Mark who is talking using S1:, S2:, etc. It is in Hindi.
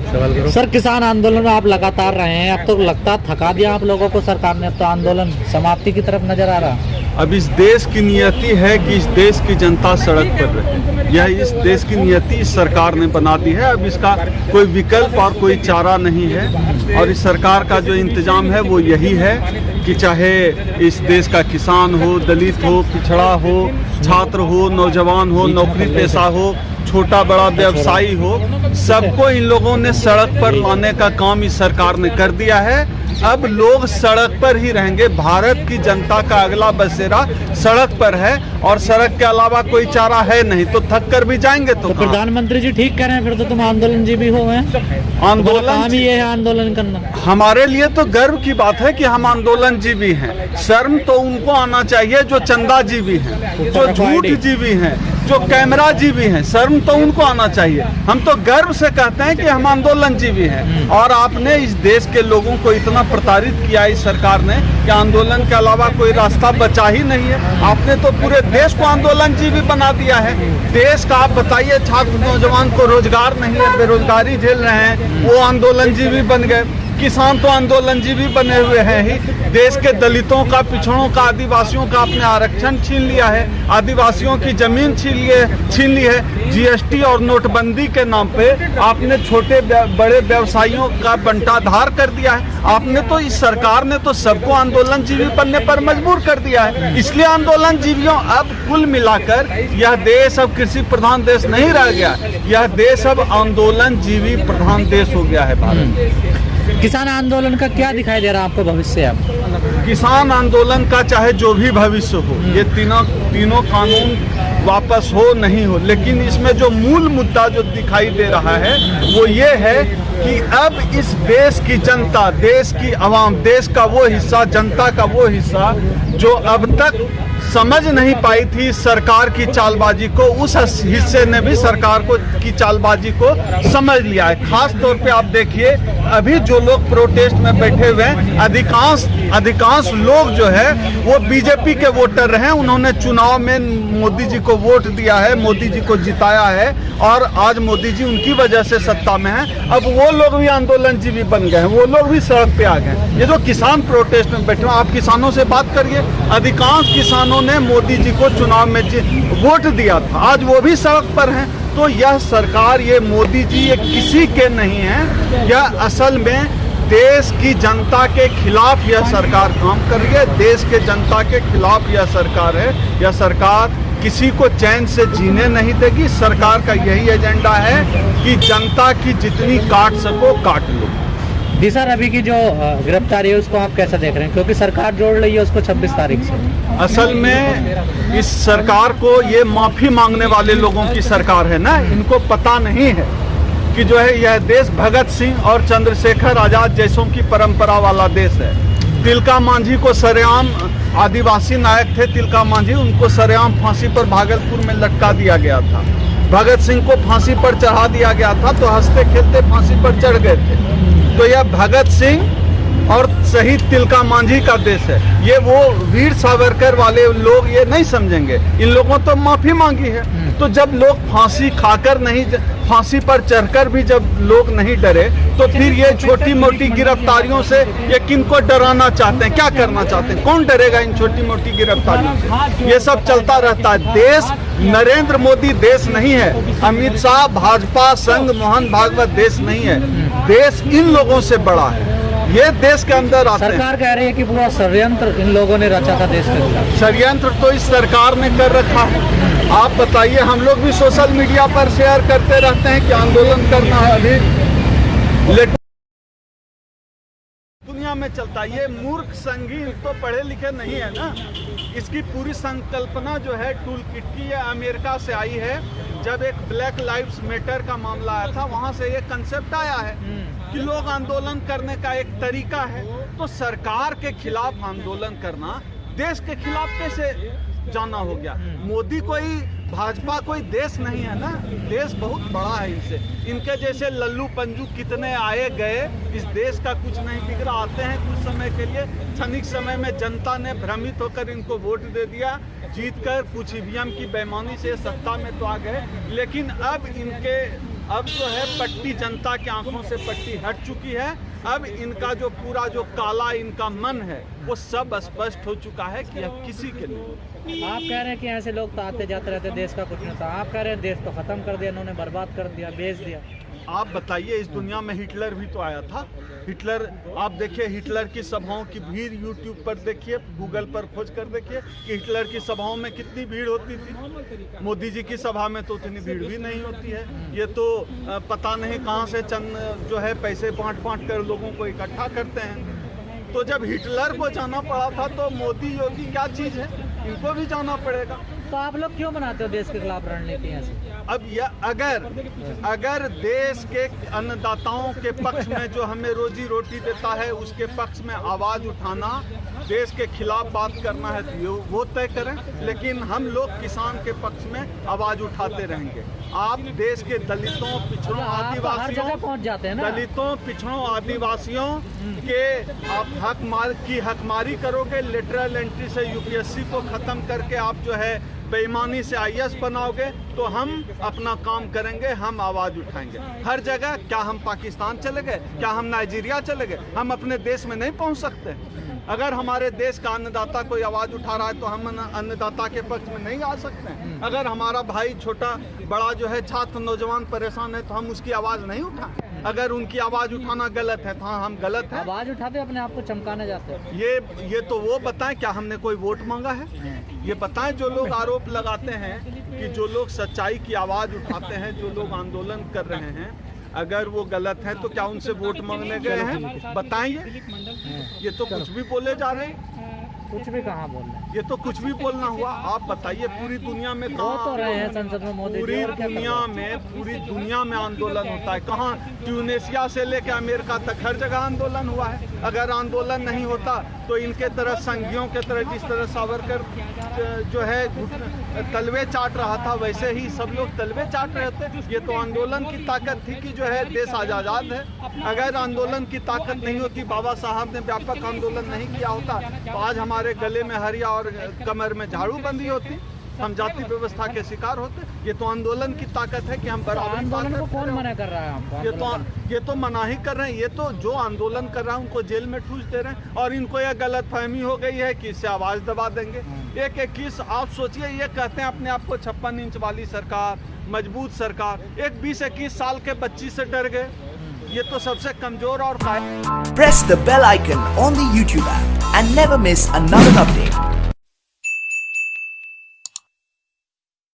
S1: सवाल करो
S2: सर, किसान आंदोलन में आप लगातार रहे हैं, अब तो लगता थका दिया आप लोगों को सरकार ने, अब तो आंदोलन समाप्ति की तरफ नजर आ रहा।
S1: अब इस देश की नियति है कि इस देश की जनता सड़क पर रहे। यह इस देश की नियति इस सरकार ने बना दी है। अब इसका कोई विकल्प और कोई चारा नहीं है। और इस सरकार का जो इंतजाम है वो यही है कि चाहे इस देश का किसान हो, दलित हो, पिछड़ा हो, छात्र हो, नौजवान हो, नौकरी पेशा हो, छोटा बड़ा व्यवसायी हो, सबको इन लोगों ने सड़क पर लाने का काम इस सरकार ने कर दिया है। अब लोग सड़क पर ही रहेंगे। भारत की जनता का अगला बसेरा सड़क पर है और सड़क के अलावा कोई चारा है नहीं, तो थक कर भी जाएंगे। तो
S2: प्रधानमंत्री जी ठीक कह रहे हैं, फिर तो तुम आंदोलन जीवी हो गए।
S1: आंदोलन
S2: ही ये है आंदोलन करना।
S1: हमारे लिए तो गर्व की बात है कि हम आंदोलन जीवी हैं। शर्म तो उनको आना चाहिए जो चंदा जीवी हैं, जो झूठ जीवी हैं, जो कैमरा जीवी हैं। शर्म तो उनको आना चाहिए। हम तो गर्व से कहते हैं कि हम आंदोलन जीवी हैं। और आपने इस देश के लोगों को इतना प्रताड़ित किया इस सरकार ने कि आंदोलन के अलावा कोई रास्ता बचा ही नहीं है। आपने तो पूरे देश को आंदोलन जीवी बना दिया है। देश का आप बताइए, छात्र नौजवान को रोजगार नहीं है, बेरोजगारी झेल रहे हैं, वो आंदोलन जीवी बन गए। किसान तो आंदोलन जीवी बने हुए हैं ही। देश के दलितों का, पिछड़ों का, आदिवासियों का आपने आरक्षण छीन लिया है, आदिवासियों की जमीन छीन ली है। जीएसटी और नोटबंदी के नाम पे आपने छोटे बड़े व्यवसायियों का बंटाधार कर दिया है। आपने तो, इस सरकार ने तो सबको आंदोलन जीवी बनने पर मजबूर कर दिया है। इसलिए आंदोलन जीवियों, अब कुल मिलाकर यह देश अब कृषि प्रधान देश नहीं रह गया, यह देश अब आंदोलन जीवी प्रधान देश हो गया है भारत।
S2: किसान आंदोलन का क्या दिखाई दे रहा है आपको भविष्य? अब
S1: किसान आंदोलन का चाहे जो भी भविष्य हो, ये तीनों कानून वापस हो नहीं हो, लेकिन इसमें जो मूल मुद्दा जो दिखाई दे रहा है वो ये है कि अब इस देश की जनता, देश की आवाम, देश का वो हिस्सा, जनता का वो हिस्सा जो अब तक समझ नहीं पाई थी सरकार की चालबाजी को, उस हिस्से ने भी सरकार की चालबाजी को समझ लिया है। खास तौर पे आप देखिए, अभी जो लोग प्रोटेस्ट में बैठे हुए हैं, अधिकांश लोग जो है वो बीजेपी के वोटर हैं। उन्होंने चुनाव में मोदी जी को वोट दिया है, मोदी जी को जिताया है और आज मोदी जी उनकी वजह से सत्ता में है। अब वो लोग भी आंदोलन जीवी बन गए हैं, वो लोग भी सड़क पे आ गए। ये जो किसान प्रोटेस्ट में बैठे हैं, आप किसानों से बात करिए, अधिकांश किसानों ने मोदी जी को चुनाव में वोट दिया था, आज वो भी सड़क पर हैं। तो यह सरकार, ये मोदी जी, ये किसी के नहीं है, यह असल में देश की जनता के खिलाफ यह सरकार काम कर रही है। देश के जनता के खिलाफ यह सरकार है। यह सरकार किसी को चैन से जीने नहीं देगी। सरकार का यही एजेंडा है कि जनता की जितनी काट सको काट लो।
S2: जी सर, अभी की जो गिरफ्तारी है उसको आप कैसा देख रहे हैं, क्योंकि सरकार जोड़ रही है उसको 26 तारीख से?
S1: असल में इस सरकार को, ये माफी मांगने वाले लोगों की सरकार है ना, इनको पता नहीं है कि जो है यह देश भगत सिंह और चंद्रशेखर आजाद जैसों की परंपरा वाला देश है। तिलका मांझी को सरेआम, आदिवासी नायक थे तिलका मांझी, उनको सरेआम फांसी पर भागलपुर में लटका दिया गया था। भगत सिंह को फांसी पर चढ़ा दिया गया था तो हंसते खेलते फांसी पर चढ़ गए थे। तो यह भगत सिंह और शहीद तिलका मांझी का देश है। ये वो वीर सावरकर वाले लोग ये नहीं समझेंगे। इन लोगों तो माफी मांगी है। तो जब लोग फांसी खाकर नहीं, फांसी पर चढ़कर भी जब लोग नहीं डरे, तो फिर ये छोटी मोटी गिरफ्तारियों से ये किनको डराना चाहते हैं, क्या करना चाहते हैं? कौन डरेगा इन छोटी मोटी गिरफ्तारियों से? ये सब चलता रहता है। देश नरेंद्र मोदी देश नहीं है, अमित शाह, भाजपा, संघ, मोहन भागवत देश नहीं है। देश इन लोगों से बड़ा है। ये देश के अंदर आते हैं।
S2: सरकार कह रही है कि पूरा षड्यंत्र इन लोगों ने रचा था देश के खिलाफ।
S1: षड्यंत्र तो इस सरकार ने कर रखा है। आप बताइए, हम लोग भी सोशल मीडिया पर शेयर करते रहते हैं कि आंदोलन करना है अभी, लेकिन दुनिया में चलता है। ये मूर्ख संघी तो पढ़े लिखे नहीं है ना। इसकी पूरी संकल्पना जो है टूल किट की, ये अमेरिका से आई है। जब एक ब्लैक लाइव्स मैटर का मामला आया था, वहां से ये कंसेप्ट आया है कि लोग आंदोलन करने का एक तरीका है। तो सरकार के खिलाफ आंदोलन करना देश के खिलाफ कैसे जाना हो गया? मोदी कोई, भाजपा कोई देश नहीं है ना। देश बहुत बड़ा है इनसे। इनके जैसे लल्लू पंजू कितने आए गए, इस देश का कुछ नहीं बिगड़ा। आते हैं कुछ समय के लिए, क्षणिक समय में जनता ने भ्रमित होकर इनको वोट दे दिया, जीतकर कुछ ईवीएम की बेईमानी से सत्ता में तो आ गए। लेकिन अब इनके अब जो है पट्टी जनता की आंखों से पट्टी हट चुकी है। अब इनका जो पूरा जो काला इनका मन है वो सब स्पष्ट हो चुका है कि अब किसी के लिए।
S2: आप कह रहे हैं कि ऐसे लोग तो आते जाते रहते, देश का कुछ नहीं था। आप कह रहे हैं देश तो खत्म कर दिया इन्होंने, बर्बाद कर दिया, बेच दिया।
S1: आप बताइए, इस दुनिया में हिटलर भी तो आया था। हिटलर, आप देखिए हिटलर की सभाओं की भीड़ यूट्यूब पर देखिए, गूगल पर खोज कर देखिए कि हिटलर की सभाओं में कितनी भीड़ होती थी। मोदी जी की सभा में तो उतनी भीड़ भी नहीं होती है। ये तो पता नहीं कहाँ से चंद जो है पैसे बांट कर लोगों को इकट्ठा करते हैं। तो जब हिटलर को जाना पड़ा था तो मोदी योगी क्या चीज़ है, इनको भी जाना पड़ेगा।
S2: तो आप लोग क्यों बनाते हो देश के खिलाफ रणनीति ऐसी?
S1: अब यह अगर देश के अन्नदाताओं के पक्ष में जो हमें रोजी रोटी देता है उसके पक्ष में आवाज उठाना, देश के खिलाफ बात करना है तो वो तय करें, लेकिन हम लोग किसान के पक्ष में आवाज उठाते रहेंगे। आप देश के दलितों, पिछड़ों, आदिवासियों,
S2: पहुंच जाते हैं ना,
S1: दलितों, पिछड़ों, आदिवासियों के आप हकमारी करोगे। लेटरल एंट्री से यूपीएससी को खत्म करके आप जो है बेईमानी से आईएएस बनाओगे तो हम अपना काम करेंगे, हम आवाज उठाएंगे हर जगह। क्या हम पाकिस्तान चले गए? क्या हम नाइजीरिया चले गए? हम अपने देश में नहीं पहुंच सकते? अगर हमारे देश का अन्नदाता कोई आवाज उठा रहा है तो हम अन्नदाता के पक्ष में नहीं आ सकते हैं। अगर हमारा भाई छोटा बड़ा जो है छात्र नौजवान परेशान है तो हम उसकी आवाज नहीं उठाएं। अगर उनकी आवाज उठाना गलत है तो हाँ हम गलत हैं।
S2: आवाज उठाते अपने आप को चमकाने जाते हैं।
S1: ये तो वो बताएं, क्या हमने कोई वोट मांगा है? ये बताएं। जो लोग आरोप लगाते हैं कि जो लोग सच्चाई की आवाज उठाते हैं, जो लोग आंदोलन कर रहे हैं, अगर वो गलत है तो क्या उनसे वोट मांगने गए हैं? बताइए। ये तो कुछ भी बोले जा रहे हैं।
S2: कुछ भी कहाँ बोल रहे हैं?
S1: ये तो कुछ भी बोलना हुआ। आप बताइए, पूरी दुनिया में
S2: तो रहे हैं संसद में मोदी जी,
S1: पूरी दुनिया में आंदोलन होता है। कहाँ? ट्यूनेशिया से लेकर अमेरिका तक हर जगह आंदोलन हुआ है। अगर आंदोलन नहीं होता तो इनके तरह संघियों के तरह, जिस तरह सावरकर जो है तलवे चाट रहा था, वैसे ही सब लोग तलवे चाट रहे थे। ये तो आंदोलन की ताकत थी कि जो है देश आज़ाद है। अगर आंदोलन की ताकत नहीं होती, बाबा साहब ने व्यापक आंदोलन नहीं किया होता तो आज हमारे गले में हरिया और कमर में झाड़ू बंदी होती, हम जाति व्यवस्था के शिकार होते। ये तो आंदोलन की ताकत है कि हम बराबर।
S2: आंदोलन को कौन मना कर रहा है हमको?
S1: ये तो मना ही कर रहे हैं। ये तो जो आंदोलन कर रहा है उनको जेल में ठूस दे रहे हैं और इनको यह गलतफहमी हो गई है कि इससे आवाज दबा देंगे। एक 21 आप सोचिए, ये कहते हैं अपने आप को 56 इंच वाली सरकार, मजबूत सरकार, एक 20-21 साल के बच्ची से डर गए। ये तो सबसे कमजोर और
S3: Press the bell icon on the YouTube app and never miss another update.